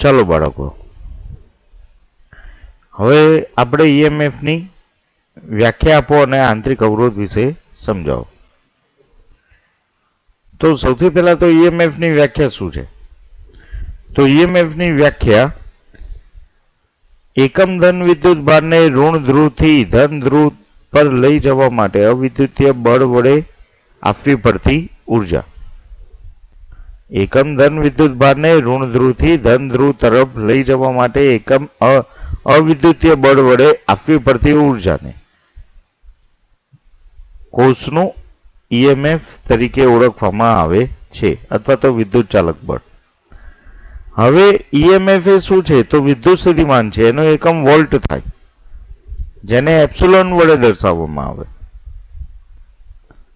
ચાલો બાળકો, હવે આપણે ઈએમએફ ની વ્યાખ્યા આપો અને આંતરિક અવરોધ વિશે સમજાવો. તો સૌથી પહેલા તો ઈએમએફ ની વ્યાખ્યા શું છે? તો ઈએમએફ ની વ્યાખ્યા એકમ ધન વિદ્યુત ભારને ઋણ ધ્રુવથી ધન ધ્રુવ પર લઈ જવા માટે અવિદ્યુતીય બળ વડે આપવી પડતી ઉર્જા. એકમ ધન વિદ્યુત ભારને ઋણ ધ્રુવથી ધન ધ્રુવ તરફ લઈ જવા માટે એકમ અવિદ્યુતીય બળ વડે આપવી પડતી ઉર્જાને કોષનું ઈએમએફ તરીકે ઓળખવામાં આવે છે, અથવા તો વિદ્યુત ચાલક બળ. હવે ઈએમએફ એ શું છે? તો વિદ્યુત સ્થિતિમાન છે. એનો એકમ વોલ્ટ થાય, જેને એપ્સિલોન વડે દર્શાવવામાં આવે.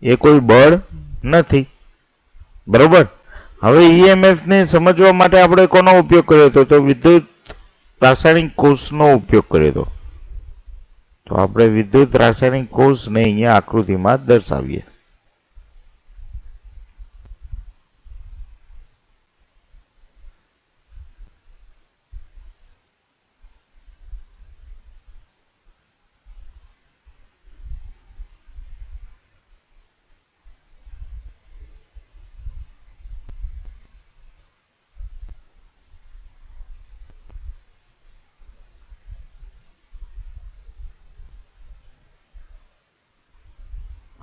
એ કોઈ બળ નથી, બરોબર. હવે ઈએમએફ ને સમજવા માટે આપણે કોનો ઉપયોગ કર્યો હતો? તો વિદ્યુત રાસાયણિક કોષનો ઉપયોગ કર્યો હતો. તો આપણે વિદ્યુત રાસાયણિક કોષને અહીંયા આકૃતિમાં દર્શાવીએ.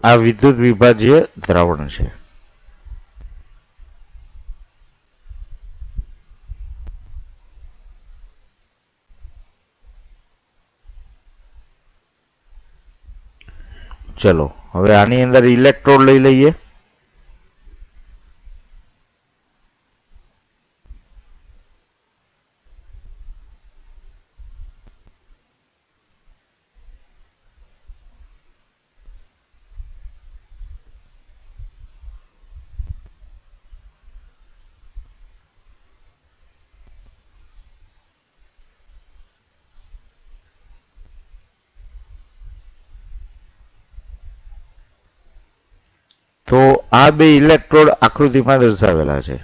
આ વિદ્યુત વિભાજ્ય દ્રાવણ છે. ચલો હવે આની અંદર ઇલેક્ટ્રોડ લઈ લઈએ. તો આ બે ઇલેક્ટ્રોડ આકૃતિમાં દર્શાવેલા છે,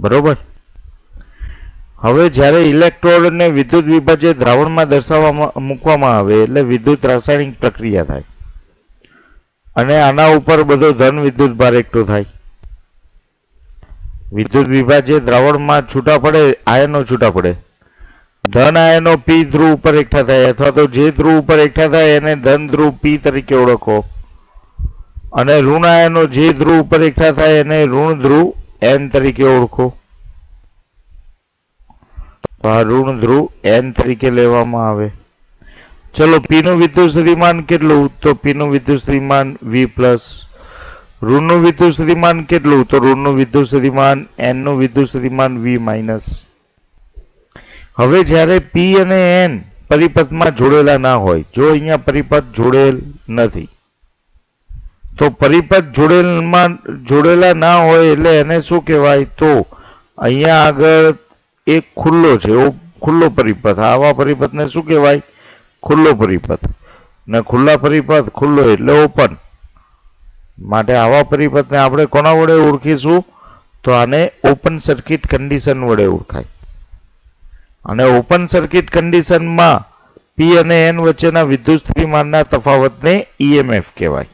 બરોબર. હવે જ્યારે ઇલેક્ટ્રોડને વિદ્યુત વિભાજ્ય દ્રાવણમાં મૂકવામાં આવે એટલે વિદ્યુત રાસાયણિક પ્રક્રિયા થાય અને આના ઉપર બધો ધન વિદ્યુત ભાર એકઠો થાય. વિદ્યુત વિભાજ્ય દ્રાવણમાં છૂટા પડે, આયનો છૂટા પડે. ધન આયનો પી ધ્રુવ ઉપર એકઠા થાય, અથવા તો જે ધ્રુવ ઉપર એકઠા થાય એને ધન ધ્રુવ પી તરીકે ઓળખો, અને ઋણ આયનો જે ધ્રુવ ઉપર એકઠા થાય એને ઋણ ધ્રુવ એન તરીકે ઓળખો. તો આ ઋણ ધ્રુવ એન તરીકે લેવામાં આવે. ચલો પી નું વિદ્યુત સ્થિતિમાન કેટલું? તો પી નું વિદ્યુત સ્થિતિમાન V+. ઋણ નું વિદ્યુત સ્થિતિમાન કેટલું? તો ઋણ નું વિદ્યુત સ્થિતિમાન એન નું વિદ્યુત સ્થિતિમાન V-. હવે જ્યારે પી અને એન પરિપથમાં જોડેલા ના હોય, જો અહીંયા પરિપથ જોડેલ નથી, તો પરિપથ જોડેલા ના હોય એટલે એને શું કહેવાય? તો અહીંયા આગળ એક ખુલ્લો છે, ખુલ્લો પરિપથ. આવા પરિપથને શું કહેવાય? ખુલ્લો પરિપથ. ને ખુલ્લા પરિપથ, ખુલ્લો એટલે ઓપન. માટે આવા પરિપથને આપણે કોના વડે ઓળખીશું? તો આને ઓપન સર્કિટ કન્ડિશન વડે ઓળખાય. અને ઓપન સર્કિટ કન્ડિશનમાં પી અને એન વચ્ચેના વિદ્યુત સ્થિતિમાનના તફાવતને ઈએમએફ કહેવાય,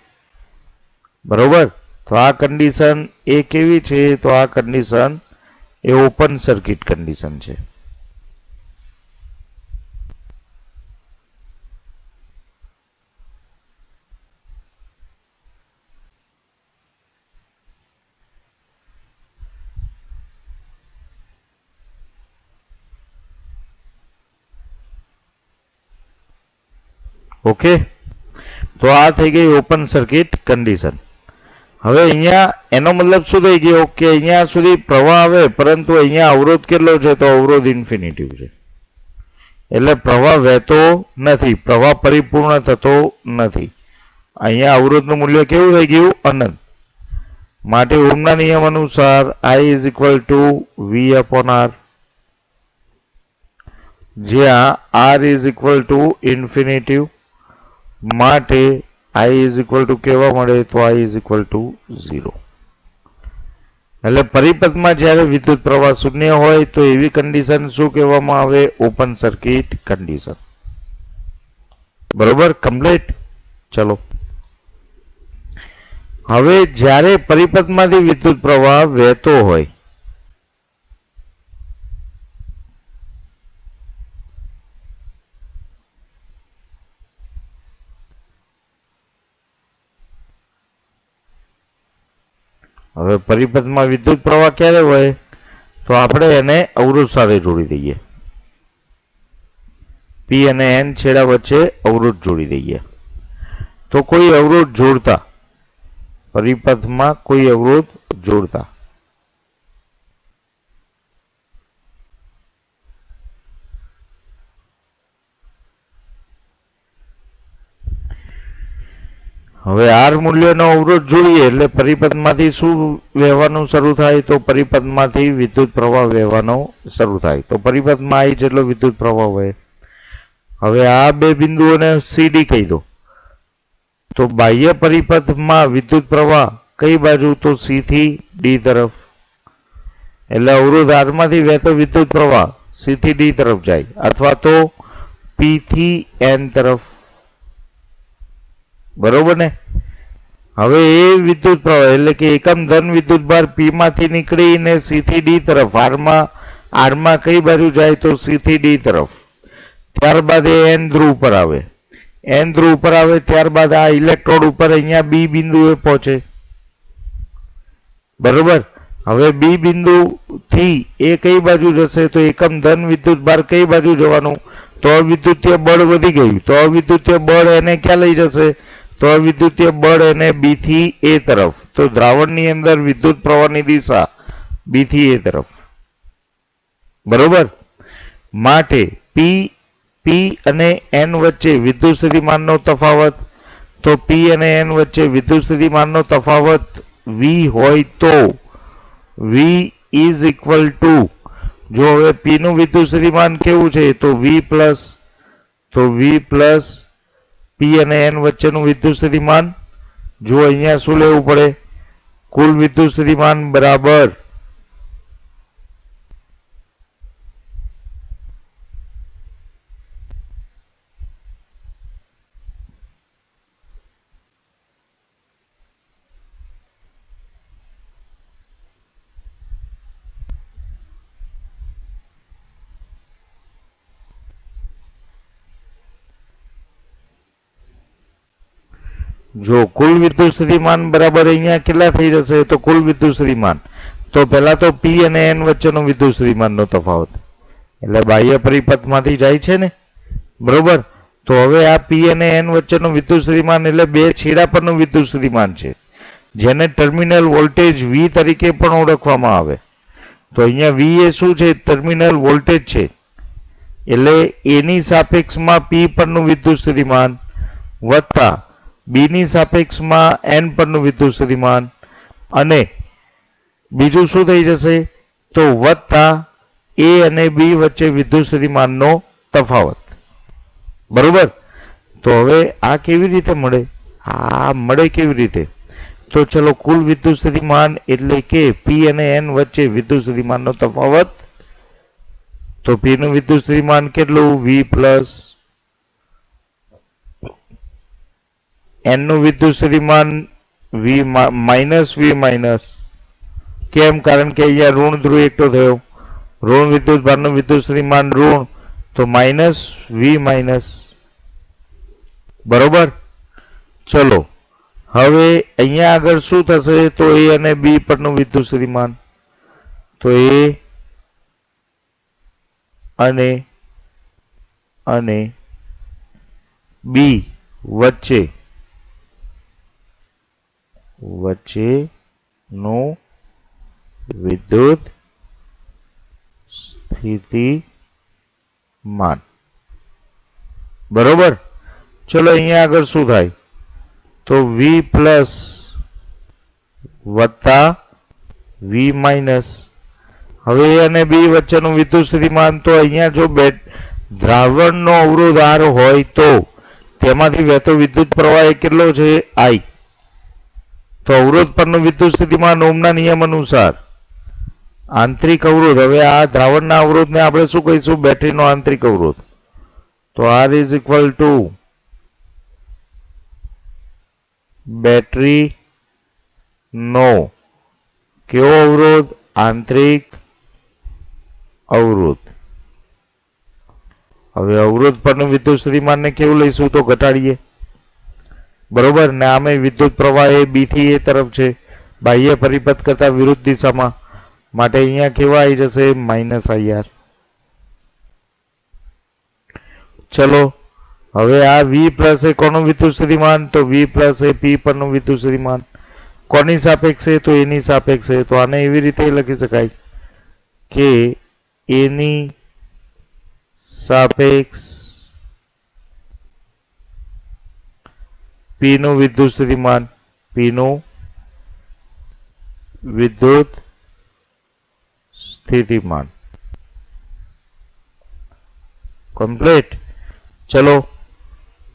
બરોબર. તો આ કન્ડિશન એ કેવી છે? તો આ કન્ડિશન એ ઓપન સર્કિટ કન્ડિશન છે. ઓકે, તો આ થઈ ગઈ ઓપન સર્કિટ કન્ડિશન. હવે અહીંયા એનો મતલબ શું થઈ ગયો? કે અહીંયા સુધી પ્રવાહ આવે, પરંતુ અહીંયા અવરોધ કેટલો છે? તો અવરોધ ઇન્ફિનિટિવ છે. એટલે પ્રવાહ વહેતો નથી, પ્રવાહ પરિપૂર્ણ થતો નથી. અહીંયા અવરોધનું મૂલ્ય કેવું થઈ ગયું? અનંત. માટે ઓહમના નિયમ અનુસાર I = V/R, જ્યાં R ઇન્ફિનિટિવ. માટે I કેવા મળે? તો I 0. એટલે પરિપથમાં જ્યારે વિદ્યુત પ્રવાહ શૂન્ય હોય તો એવી કન્ડિશન શું કહેવામાં આવે? Open circuit condition. બરોબર, કમ્પ્લીટ. ચલો, હવે જ્યારે પરિપથમાંથી વિદ્યુત પ્રવાહ વહેતો હોય, હવે પરિપથમાં વિદ્યુત પ્રવાહ ક્યારે હોય? તો આપણે એને અવરોધ સાથે જોડી દઈએ. પી અને એન છેડા વચ્ચે અવરોધ જોડી દઈએ. તો કોઈ અવરોધ જોડતા, પરિપથમાં કોઈ અવરોધ જોડતા, હવે આર મૂલ્યનો અવરોધ જોઈએ એટલે પરિપથમાંથી શું વહેવાનું શરૂ થાય? તો પરિપથમાંથી વિદ્યુત પ્રવાહ વહેવાનો શરૂ થાય. તો પરિપથમાં આઈ જેટલો વિદ્યુત પ્રવાહ વહે. હવે આ બે બિંદુઓને સીડી કહી દો. તો બાહ્ય પરિપથમાં વિદ્યુત પ્રવાહ કઈ બાજુ? તો સી થી ડી તરફ. એટલે અવરોધ આર માંથી વહેતો વિદ્યુત પ્રવાહ સી થી ડી તરફ જાય, અથવા તો પી થી એન તરફ. બરોબર ને? હવે એ વિદ્યુત પ્રવાહ એટલે કે એકમ ધન વિદ્યુત ભાર પી માંથી નીકળીને સી થી ડી તરફ આરમાં કઈ બાજુ જાય? તો સી થી ડી તરફ. ત્યારબાદ એ એન ધ્રુવ ઉપર આવે. એન ધ્રુવ ઉપર આવે ત્યારબાદ આ ઇલેક્ટ્રોડ ઉપર અહીંયા બી બિંદુએ પહોંચે. બરોબર. હવે બી બિંદુ થી એ કઈ બાજુ જશે? તો એકમ ધન વિદ્યુત ભાર કઈ બાજુ જવાનું? તો અવિદ્યુતીય બળ વધી ગયું. તો અવિદ્યુતીય બળ એને ક્યાં લઈ જશે? તો અવિદ્યુતીય બળ એને બી થી એ તરફ. તો દ્રાવણની અંદર વિદ્યુત પ્રવાહની દિશા બી થી એ તરફ. બરોબર. માટે પી અને એન વચ્ચે વિદ્યુત સ્થિતિમાનનો તફાવત, તો પી અને એન વચ્ચે વિદ્યુત સ્થિતિમાનનો તફાવત વી હોય તો વી ઇઝ ઇક્વલ ટુ, જો હવે પી નું વિદ્યુત સ્થિતિમાન કેવું છે? તો વી પ્લસ પી અને એન વચ્ચેનું વિદ્યુત સ્થિતિમાન. જો અહીંયા શું લેવું પડે? કુલ વિદ્યુત સ્થિતિમાન બરાબર જો કુલ વિદ્યુત સ્થિતિમાન બરાબર અહીંયા કેટલા થઈ જશે? તો કુલ વિદ્યુત સ્થિતિમાન તો પહેલા તો પી અને એન વચ્ચેનો વિદ્યુત સ્થિતિમાનનો તફાવત એટલે બાહ્ય પરિપથમાંથી જાય છે ને. બરોબર. તો હવે આ પી અને એન વચ્ચેનું વિદ્યુત સ્થિતિમાન એટલે બે છેડા પરનું વિદ્યુત સ્થિતિમાન છે, જેને ટર્મિનલ વોલ્ટેજ વી તરીકે પણ ઓળખવામાં આવે. તો અહીંયા વી એ શું છે? ટર્મિનલ વોલ્ટેજ છે. એટલે એની સાપેક્ષમાં પી પરનું વિદ્યુત સ્થિતિમાન વત્તા બી ની સાપેક્ષમાં એન પરનું વિદ્યુત સ્થિતિમાન, અને બીજું શું થઈ જશે? તો વત્તા એ અને બી વચ્ચે વિદ્યુત સ્થિતિમાનનો તફાવત. બરોબર. તો હવે આ કેવી રીતે મળે? આ મળે કેવી રીતે? તો ચલો, કુલ વિદ્યુત સ્થિતિમાન એટલે કે પી અને એન વચ્ચે વિદ્યુત સ્થિતિમાનનો તફાવત. તો પી નું વિદ્યુત સ્થિતિમાન કેટલું? વી પ્લસ એન નું વિદ્યુત સ્થિતિમાન વી માઇનસ. કેમ? કારણ કે અહીંયા ઋણ ધ્રુવ એકઠો થયો. ઋણ વિદ્યુત ભારનું વિદ્યુત સ્થિતિમાન ઋણ, તો માઇનસ વી માઇનસ. બરોબર. ચલો, હવે અહીંયા આગળ શું થશે? તો એ અને બી પરનું વિદ્યુત સ્થિતિમાન, તો એ અને બી વચ્ચેનું વિદ્યુત સ્થિતિમાન. બરોબર. ચલો, અહીંયા આગળ શું થાય? તો વી પ્લસ વત્તા વી માઇનસ. હવે એ અને બી વચ્ચેનું વિદ્યુત સ્થિતિમાન, તો અહીંયા જો દ્રાવણનો અવરોધ આર હોય તો તેમાંથી વહેતો વિદ્યુત પ્રવાહ એ કેટલો છે? આઈ. તો અવરોધ પરનું વિદ્યુત સ્થિતિમાન ઓહ્મના નિયમ અનુસાર આંતરિક અવરોધ. હવે આ દ્રાવણના અવરોધને આપણે શું કહીશું? બેટરીનો આંતરિક અવરોધ. તો R is equal to battery નો કેવો અવરોધ? આંતરિક અવરોધ. હવે અવરોધ પરનું વિદ્યુત સ્થિતિમાનને કેવું લઈશું? તો ઘટાડીએ. બરોબર ને? આમે વિદ્યુત પ્રવાહ એ બી થી એ તરફ છે, બાહ્ય પરિપથ કરતા વિરુદ્ધ દિશામાં, માટે અહીંયા કેવા આવી જશે? -IR. ચલો હવે આ V પ્લસ એ કોનું વિદ્યુત સ્થિતિમાન? તો V પ્લસ એ P પરનું વિદ્યુત સ્થિતિમાન. કોની સાપેક્ષે? તો એની સાપેક્ષે. તો આને એવી રીતે લખી શકાય કે એની સાપેક્ષ P નું વિદ્યુત સ્થિતિમાન. P નું વિદ્યુત સ્થિતિમાન. કમ્પ્લીટ. ચલો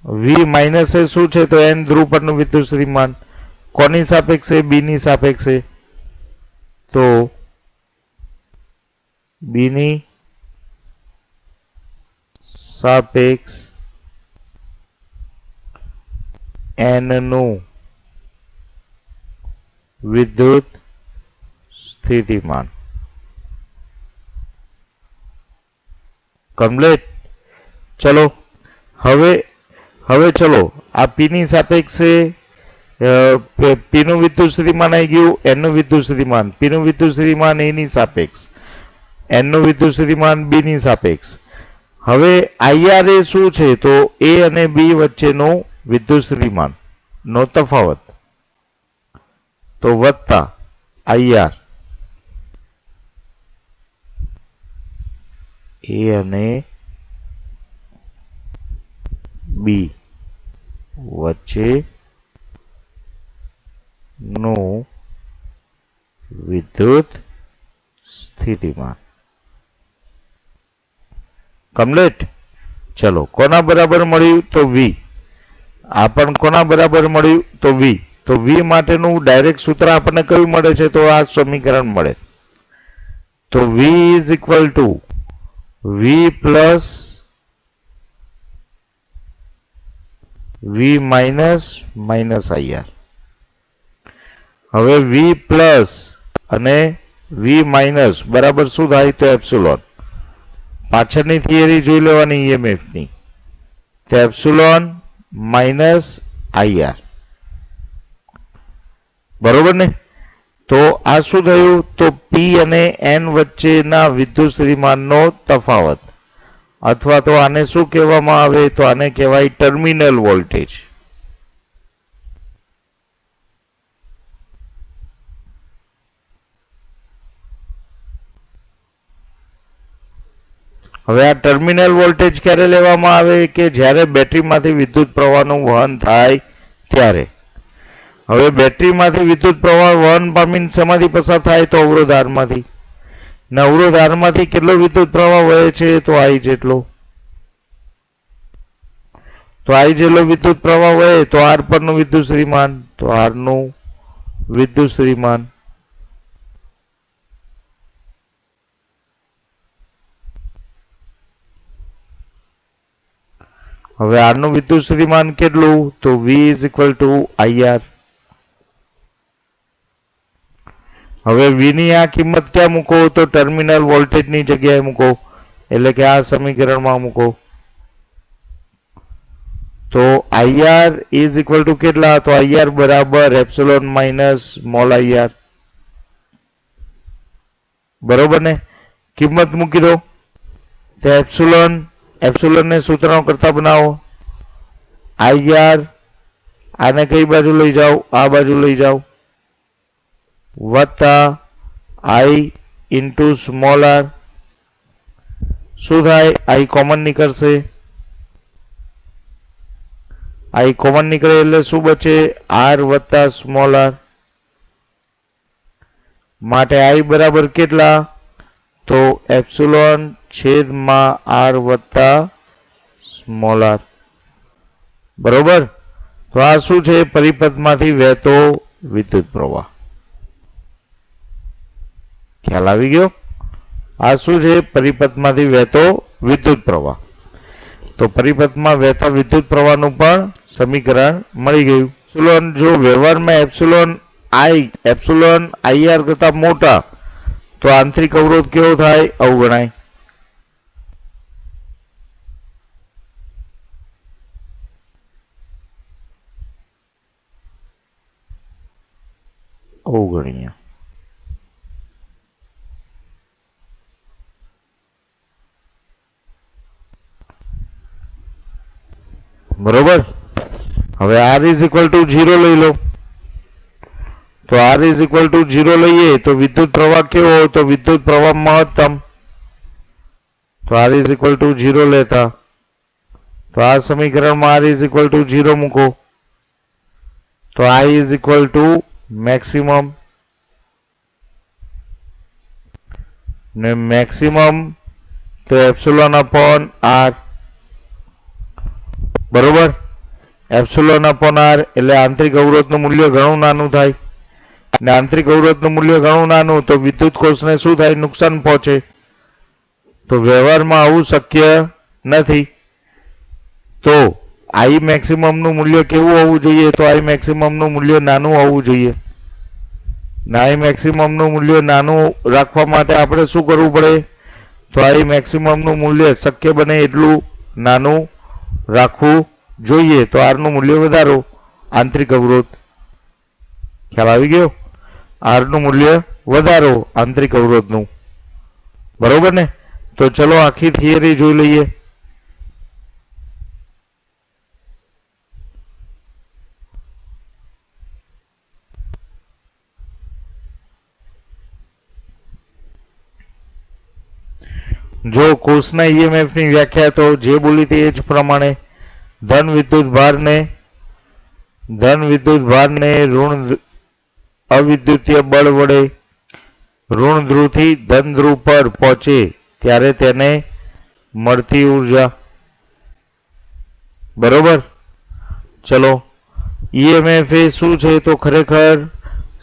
V માઇનસ એ શું છે? તો N ધ્રુવ પરનું વિદ્યુત સ્થિતિમાન. કોની સાપેક્ષે? B ની સાપેક્ષે. તો B ની સાપેક્ષ N નું વિદ્યુત સ્થિતિમાન. કમ્પ્લીટ. ચલો હવે ચલો આ P ની સાપેક્ષે P નું વિદ્યુત સ્થિતિમાન આવી ગયું, N નું વિદ્યુત સ્થિતિમાન. P નું વિદ્યુત સ્થિતિમાન A ની સાપેક્ષ, N નું વિદ્યુત સ્થિતિમાન B ની સાપેક્ષ. હવે IR એ શું છે? તો A અને B વચ્ચેનું વિદ્યુત સ્થિતિમાન નો તફાવત, તો વત્તા IR. A અને B વચ્ચે નું વિદ્યુત સ્થિતિમાન. કમ્પ્લીટ. ચલો કોના બરાબર મળ્યું? તો V. આ પણ કોના બરાબર મળ્યું? તો V. તો V માટેનું ડાયરેક્ટ સૂત્ર આપણને કયું મળે છે? તો આ સમીકરણ મળે. તો V is equal two V plus V minus minus IR. હવે V પ્લસ અને V માઇનસ બરાબર શું થાય? તો એપ્સિલોન. પાછળની થિયરી જોઈ લેવાની EMF ની. તો એપ્સિલોન માઇનસ IR. બરોબર ને? તો આ શું થયું? તો P અને N વચ્ચેના વિદ્યુત સ્થિતિમાનનો તફાવત, અથવા તો આને શું કહેવામાં આવે? તો આને કહેવાય ટર્મિનલ વોલ્ટેજ. હવે આ ટર્મિનલ વોલ્ટેજ ક્યારે લેવામાં આવે? કે જ્યારે બેટરીમાંથી વિદ્યુત પ્રવાહનું વહન થાય ત્યારે. હવે બેટરીમાંથી વિદ્યુત પ્રવાહ વહન પામીને શેમાંથી પસાર થાય? તો અવરોધારમાંથી. ને અવરોધારમાંથી કેટલો વિદ્યુત પ્રવાહ વહે છે? તો I જેટલો. તો I જેટલો વિદ્યુત પ્રવાહ વહે તો R પરનું વિદ્યુત સ્થિતિમાન, તો R નું વિદ્યુત સ્થિતિમાન. હવે R નું વિદ્યુત સ્થિતિમાન કેટલું? તો V is equal two IR. હવે V ની આ કિંમત ક્યાં મૂકો? તો ટર્મિનલ વોલ્ટેજ ની જગ્યાએ મૂકો, એટલે કે આ સમીકરણમાં મૂકો. તો IR ઇઝ ઇક્વલ ટુ કેટલા? તો IR બરાબર એપ્સિલોન માઇનસ સ્મોલ IR. બરોબર ને? કિંમત મૂકી દો. તો એપ્સિલોન ને સૂત્રનો કરતા બનાવો. IR આને કઈ બાજુ લઈ જાઓ? આ બાજુ લઈ જાઓ. વત્તા I ઇન્ટુ સ્મોલ r. શું થાય? I કોમન નીકળશે. I કોમન નીકળે એટલે શું બચે? R વત્તા સ્મોલ r. માટે I બરાબર કેટલા? તો એપ્સિલોન છેદમાં R વત્તા સ્મોલ r. બરોબર? તો આ શું છે? પરિપથમાંથી વહેતો વિદ્યુત પ્રવાહ. ખ્યાલ આવી ગયો? આ શું છે? પરિપથમાંથી વહેતો વિદ્યુત પ્રવાહ. તો પરિપથમાં વહેતા વિદ્યુત પ્રવાહનું પણ સમીકરણ મળી ગયું. એપ્સિલોન જો વ્યવહારમાં એપ્સિલોન IR કરતા મોટા તો આંતરિક અવરોધ કેવો થાય? અવગણાય. અવગણીય. બરોબર. હવે R ઇઝ ઇક્વલ ટુ 0 લઈ લો. તો R ઇઝ ઇક્વલ ટુ 0 લઈએ તો વિદ્યુત પ્રવાહ કેવો? તો વિદ્યુત પ્રવાહ મહત્તમ. તો R ઇઝ ઇક્વલ ટુ 0 લેતા તો આ સમીકરણમાં R ઇઝ ઇક્વલ ટુ 0 મૂકો તો I is equal two maximum, ને મેક્સિમમ તો એપ્સિલોન અપોન R. બરોબર. એપ્સિલોન અપોન R એટલે આંતરિક અવરોધનું મૂલ્ય ઘણું નાનું થાય, ને આંતરિક અવરોધનું મૂલ્ય ઘણું નાનું તો વિદ્યુત કોષને શું થાય? નુકસાન પહોંચે. તો વ્યવહારમાં આવું શક્ય નથી. તો I મેક્સિમમનું મૂલ્ય કેવું હોવું જોઈએ? તો I મેક્સિમમનું મૂલ્ય નાનું હોવું જોઈએ. I મેક્સિમમનું મૂલ્ય નાનું રાખવા માટે આપણે શું કરવું પડે? તો I મેક્સિમમનું મૂલ્ય શક્ય બને એટલું નાનું રાખવું જોઈએ. તો R નું મૂલ્ય વધારો, આંતરિક અવરોધ. ખ્યાલ આવી ગયો? R નું મૂલ્ય વધારો આંતરિક અવરોધનું. બરોબર ને? તો ચલો આખી થિયરી જોઈ લઈએ. જો કોષના EMF ની વ્યાખ્યા તો જે બોલી તે જ પ્રમાણે ધન વિદ્યુત ભારને ઋણ અવિદ્યુતીય બળ વડે ઋણ ધ્રુવથી ધન ધ્રુવ પર પહોંચે ત્યારે તેને મળતી ઉર્જા. બરોબર. ચલો EMF એ શું છે? તો ખરેખર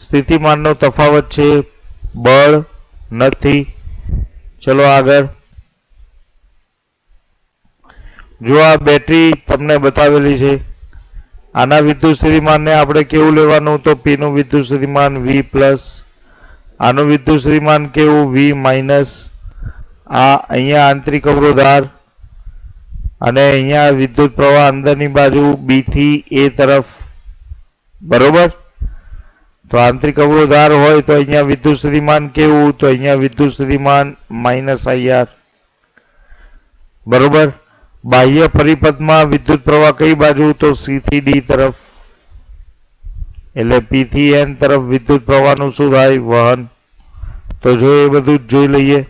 સ્થિતિમાનનો તફાવત છે, બળ નથી. ચલો આગળ. જો આ બેટરી તમને બતાવેલી છે, આના વિદ્યુત સ્થિતિમાનને આપણે કેવું લેવાનું? તો P નું વિદ્યુત સ્થિતિમાન V પ્લસ, આનું વિદ્યુત સ્થિતિમાન કેવું? V minus. આ અહીંયા આંતરિક અવરોધ R અને અહીંયા વિદ્યુત પ્રવાહ અંદરની બાજુ B થી A તરફ. બરોબર. તો આંતરિક અવરોધ R હોય તો અહીંયા વિદ્યુત સ્થિતિમાન કેવું? તો અહીંયા વિદ્યુત સ્થિતિમાન -IR. બરોબર. બાહ્ય પરિપથમાં વિદ્યુત પ્રવાહ કઈ બાજુ? તો C થી D તરફ. એટલે P થી N તરફ વિદ્યુત પ્રવાહનું શું થાય? વહન. તો જો એ બધું જ જોઈ લઈએ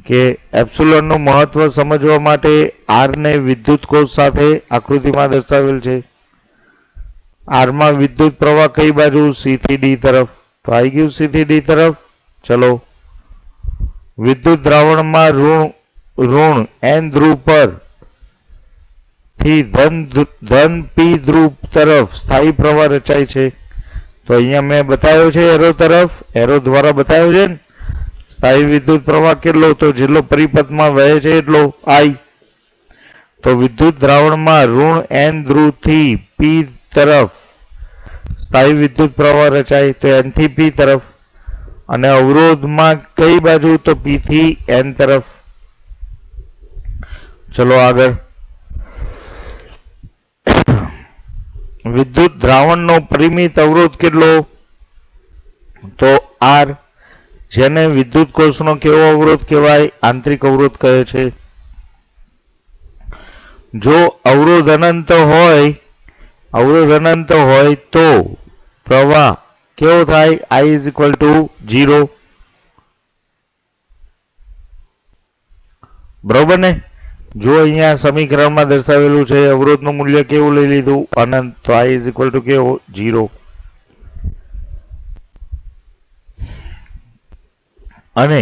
કે એપ્સિલોનનું મહત્વ સમજવા માટે R ને વિદ્યુત કોષ સાથે આકૃતિમાં દર્શાવેલ છે. R માં વિદ્યુત પ્રવાહ કઈ બાજુ? C થી D તરફ. તો આવી ગયું C થી D તરફ. ચલો વિદ્યુત દ્રાવણમાં ઋણ N ધ્રુવ પર થી ધન P ધ્રુવ તરફ સ્થાયી પ્રવાહ રચાય છે. તો અહીંયા મેં બતાવ્યો છે એરો દ્વારા બતાવ્યો છે ને સ્થાયી વિદ્યુત પ્રવાહ કેટલો? તો જેટલો પરિપથમાં વહે છે એટલો I. તો વિદ્યુત દ્રાવણમાં ઋણ N ધ્રુવ થી P તરફ સ્થાયી વિદ્યુત પ્રવાહ રચાય તો N થી P તરફ. અને અવરોધમાં કઈ બાજુ? તો P થી N તરફ. ચલો આગળ. વિદ્યુત દ્રાવણનો પરિમિત અવરોધ કેટલો? તો R, જેને વિદ્યુત કોષનો કેવો અવરોધ કહેવાય? આંતરિક અવરોધ કહે છે. જો અવરોધ અનંત હોય તો પ્રવાહ કેવો થાય? I is equal two 0. બરોબર ને? જો અહીંયા સમીકરણમાં દર્શાવેલું છે અવરોધનું મૂલ્ય કેવું લઈ લીધું? અનંત. તો I ઇઝ ઇક્વલ ટુ કેવો? 0. અને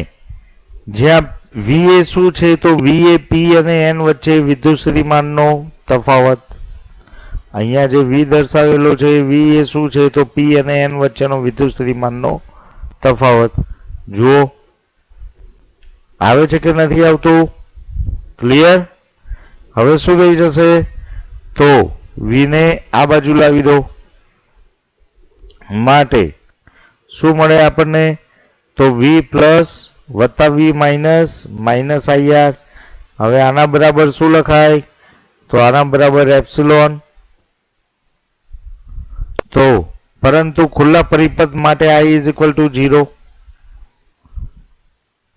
જ્યાં V એ શું છે? તો V એ P અને N વચ્ચે વિદ્યુત સ્થિતિમાનનો તફાવત. અહીંયા જે V દર્શાવેલો છે V એ શું છે? તો P અને N વચ્ચેનો વિદ્યુત સ્થિતિમાનનો તફાવત. જુઓ આવે છે કે નથી આવતું? ક્લિયર? હવે શું થઈ જશે? તો v ને આ બાજુ લાવી દો, માટે શું મળે આપણને? તો v પ્લસ વત્તા v માઇનસ માઇનસ IR. હવે આના બરાબર શું લખાય? તો આના બરાબર એપ્સિલોન. તો પરંતુ ખુલ્લા પરિપથ માટે I ઇઝ ઇક્વલ ટુ 0,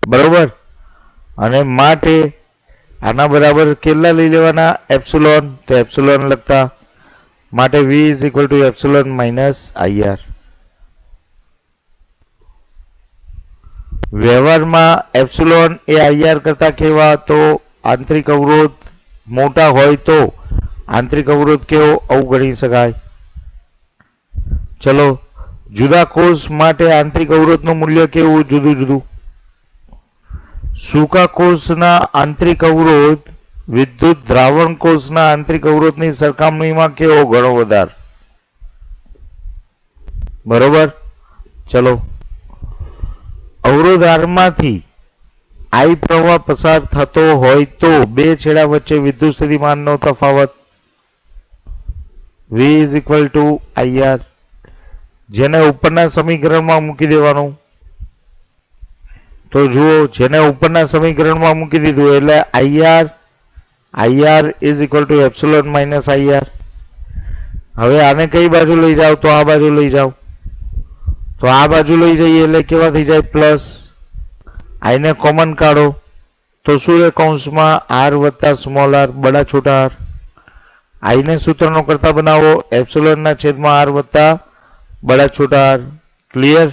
બરોબર. અને માટે આના બરાબર કેટલા લઈ લેવાના? એપ્સિલોન. તો એપ્સિલોન લખતા, માટે v is equal two epsilon minus IR. વ્યવહારમાં એપ્સિલોન એ IR કરતા કેવા? તો આંતરિક અવરોધ મોટા હોય તો આંતરિક અવરોધ કેવો અવગણી શકાય. ચલો જુદા કોષ માટે આંતરિક અવરોધનું મૂલ્ય કેવું? જુદું જુદું. સૂકા કોષના આંતરિક અવરોધ વિદ્યુત દ્રાવણ કોષના આંતરિક અવરોધની સરખામણીમાં કેવો? ઘણો વધારે, બરોબર. ચલો અવરોધ આરમાંથી I પ્રવાહ પસાર થતો હોય તો બે છેડા વચ્ચે વિદ્યુત સ્થિતિમાનનો તફાવત V is equal two IR, જેને ઉપરના સમીકરણમાં મૂકી દેવાનું. તો જુઓ જેને ઉપરના સમીકરણમાં મૂકી દીધું એટલે IR is equal two epsilon minus IR. હવે આને કઈ બાજુ લઈ જાઓ? તો આ બાજુ લઈ જાઓ. તો આ બાજુ લઈ જઈએ એટલે કેવા થઈ જાય? પ્લસ. I ને કોમન કાઢો તો શું રહે? કૌંસમાં R વત્તા small r Bada Chhota r. I ને સૂત્રનો કરતા બનાવો એપ્સિલોન ના છેદમાં R વત્તા બડા છોટા r. ક્લિયર?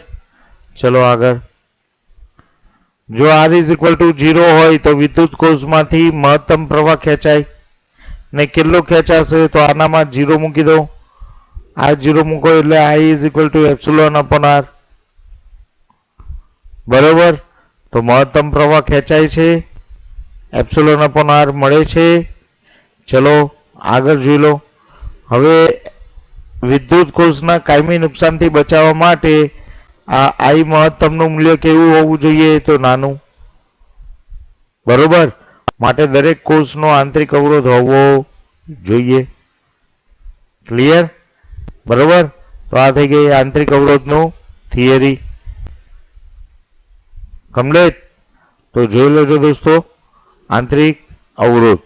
ચલો આગળ. જો R ઇઝ ઇક્વલ ટુ 0 હોય તો વિદ્યુત કોષમાંથી મહત્તમ પ્રવાહ ખેંચાય ને કેટલો ખેંચાશે? તો આનામાં 0 મૂકી દો. આ 0 મૂકો એટલે I is equal two epsilon upon R, બરોબર. તો મહત્તમ પ્રવાહ ખેંચાય છે, એપ્સિલોન અપોન R મળે છે. ચલો આગળ જોઈ લો. હવે વિદ્યુત કોષના કાયમી નુકસાનથી બચાવવા માટે આ I મહત્તમનું મૂલ્ય કેવું હોવું જોઈએ? તો નાનું, બરોબર. માટે દરેક કોષનો આંતરિક અવરોધ હોવો જોઈએ. ક્લિયર? બરોબર. તો આ થઈ ગઈ આંતરિક અવરોધનું થિયરી કમ્પ્લીટ. તો જોઈ લેજો દોસ્તો આંતરિક અવરોધ.